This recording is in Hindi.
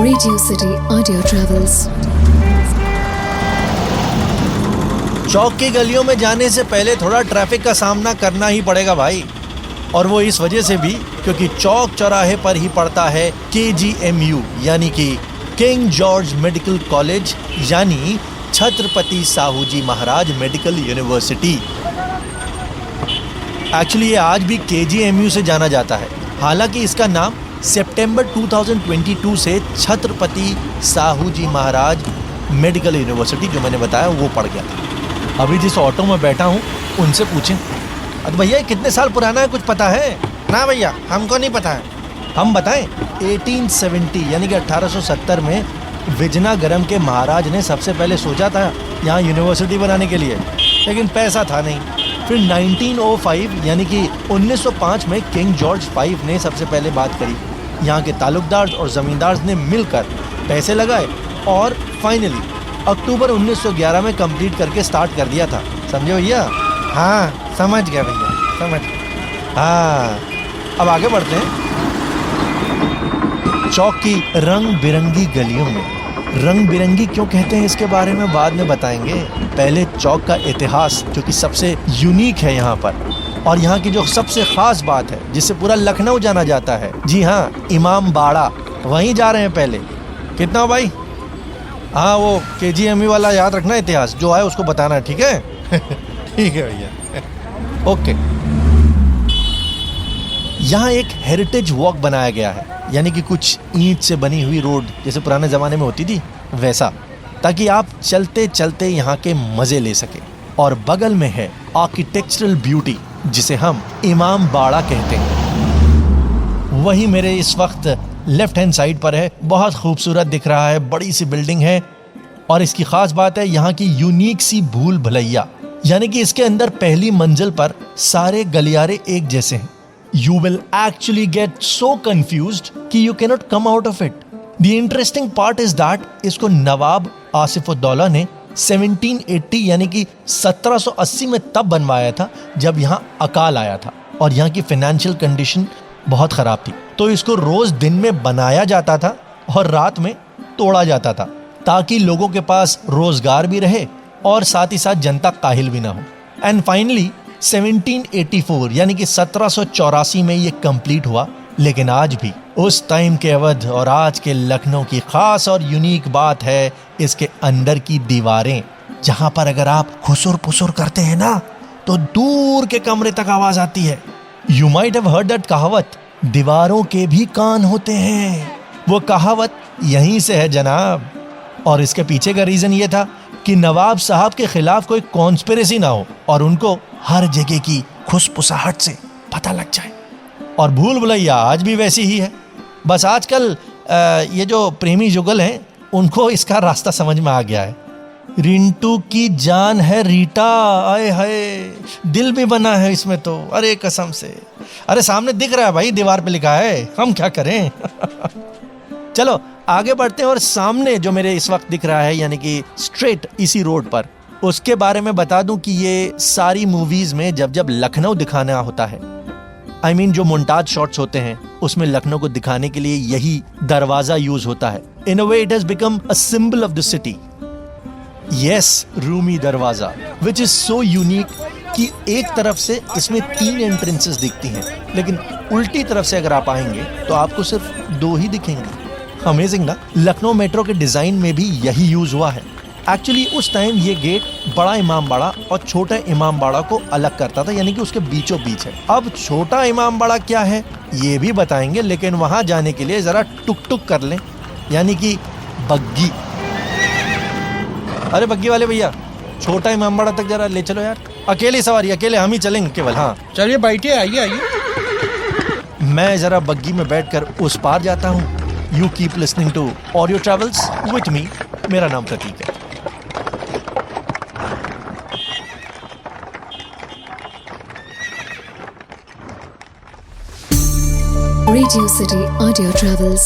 Radio City Audio Travels। चौक की गलियों में जाने से पहले थोड़ा ट्रैफिक का सामना करना ही पड़ेगा भाई। और वो इस वजह से भी क्योंकि चौक चौराहे पर ही पड़ता है KGMU यानी कि किंग जॉर्ज मेडिकल कॉलेज यानी छत्रपति साहू जी महाराज मेडिकल यूनिवर्सिटी। एक्चुअली ये आज भी KGMU से जाना जाता है, हालांकि इसका नाम सितंबर 2022 से छत्रपति साहू जी महाराज मेडिकल यूनिवर्सिटी जो मैंने बताया वो पड़ गया था। अभी जिस ऑटो में बैठा हूँ उनसे पूछें, अरे भैया कितने साल पुराना है, कुछ पता है? ना भैया, हमको नहीं पता है। हम बताएं, 1870 यानी कि 1870 में विजयनगरम के महाराज ने सबसे पहले सोचा था यहाँ यूनिवर्सिटी बनाने के लिए, लेकिन पैसा था नहीं। फिर 1905 यानी कि 1905 में किंग जॉर्ज V ने सबसे पहले बात करी। यहाँ के ताल्लुकदार और ज़मींदार ने मिलकर पैसे लगाए और फाइनली अक्टूबर 1911 में कंप्लीट करके स्टार्ट कर दिया था। समझे भैया? हाँ समझ गया भैया, समझ। हाँ, अब आगे बढ़ते हैं। चौक की रंग बिरंगी गलियों में, रंग बिरंगी क्यों कहते हैं इसके बारे में बाद में बताएंगे। पहले चौक का इतिहास जो कि सबसे यूनिक है यहाँ पर, और यहाँ की जो सबसे खास बात है जिससे पूरा लखनऊ जाना जाता है, जी हाँ, इमाम बाड़ा, वहीं जा रहे हैं पहले। कितना भाई? हाँ, वो KGMU वाला याद रखना, इतिहास जो है उसको बताना, ठीक है? ठीक है भैया। ओके। यहाँ एक हेरिटेज वॉक बनाया गया है, यानी कि कुछ ईंट से बनी हुई रोड जैसे पुराने ज़माने में होती थी वैसा, ताकि आप चलते चलते यहाँ के मज़े ले सके। और बगल में है आर्किटेक्चरल ब्यूटी जिसे हम इमाम बाड़ा कहते हैं। वही मेरे इस वक्त लेफ्ट हैंड साइड पर है, बहुत खूबसूरत दिख रहा है, बड़ी सी बिल्डिंग है। और इसकी ख़ास बात है यहाँ की यूनिक सी भूल भुलैया, यानी कि इसके अंदर पहली मंजिल पर सारे गलियारे एक जैसे हैं। You will actually get so confused कि you cannot come out of it. The interesting part is that इसको नवाब आसिफउद्दौला ने 1780 यानी कि 1780 में तब बनवाया था जब यहाँ अकाल आया था और यहाँ की फाइनेंशियल कंडीशन बहुत ख़राब थी। तो इसको रोज़ दिन में बनाया जाता था और रात में तोड़ा जाता था, ताकि लोगों के पास रोज़गार भी रहे और साथ ही साथ जनता काहिल भी ना हो। एंड फाइनली 1784 यानी कि 1784 में ये कंप्लीट हुआ। लेकिन आज भी उस टाइम के अवध और आज के लखनऊ की खास और यूनिक बात है इसके अंदर की दीवारें, जहां पर अगर आप खुसुर पुसुर करते हैं ना तो दूर के कमरे तक आवाज आती है। You might have heard that कहावत, दीवारों के भी कान होते हैं। वो कहावत यहीं से है जनाब। और इसके पीछे का रीजन ये था कि नवाब साहब के खिलाफ कोई कॉन्स्पिरेसी ना हो और उनको हर जगह की खुसपुसाहट से पता लग जाए। और भूल भुलैया आज भी वैसी ही है, बस आजकल ये जो प्रेमी जुगल हैं उनको इसका रास्ता समझ में आ गया है। रिंटू की जान है रीटा, आए हाय, दिल भी बना है इसमें तो, अरे कसम से। अरे सामने दिख रहा है भाई, दीवार पे लिखा है, हम क्या करें। चलो आगे बढ़ते हैं और सामने जो मेरे इस वक्त दिख रहा है यानी कि स्ट्रेट इसी रोड पर, उसके बारे में बता दूं कि ये सारी मूवीज में जब जब लखनऊ दिखाना होता है, I mean, जो मोन्टाज शॉट्स होते हैं उसमें लखनऊ को दिखाने के लिए यही दरवाजा यूज होता है। In a way it has become a symbol of the city. Yes, Rumi Darwaza which is so unique कि एक तरफ से इसमें 3 एंट्रेंसेस दिखती हैं, लेकिन उल्टी तरफ से अगर आप आएंगे तो आपको सिर्फ 2 ही दिखेंगे। अमेजिंग ना। लखनऊ मेट्रो के डिजाइन में भी यही यूज हुआ है। एक्चुअली उस टाइम ये गेट बड़ा इमाम बाड़ा और छोटा इमाम बाड़ा को अलग करता था, यानी कि उसके बीचों बीच है। अब छोटा इमाम बाड़ा क्या है ये भी बताएंगे, लेकिन वहां जाने के लिए जरा टुक टुक कर लें, यानी कि बग्गी। अरे बग्गी वाले भैया, छोटा इमाम बाड़ा तक जरा ले चलो यार। अकेली सवारी, अकेले हम ही चलेंगे केवल। हाँ चलिए बैठिए, आइए आइए। मैं जरा बग्गी में बैठकर उस पार जाता हूँ। You keep listening to audio travels with me. मेरा नाम प्रतीक है। Radio City Audio Travels।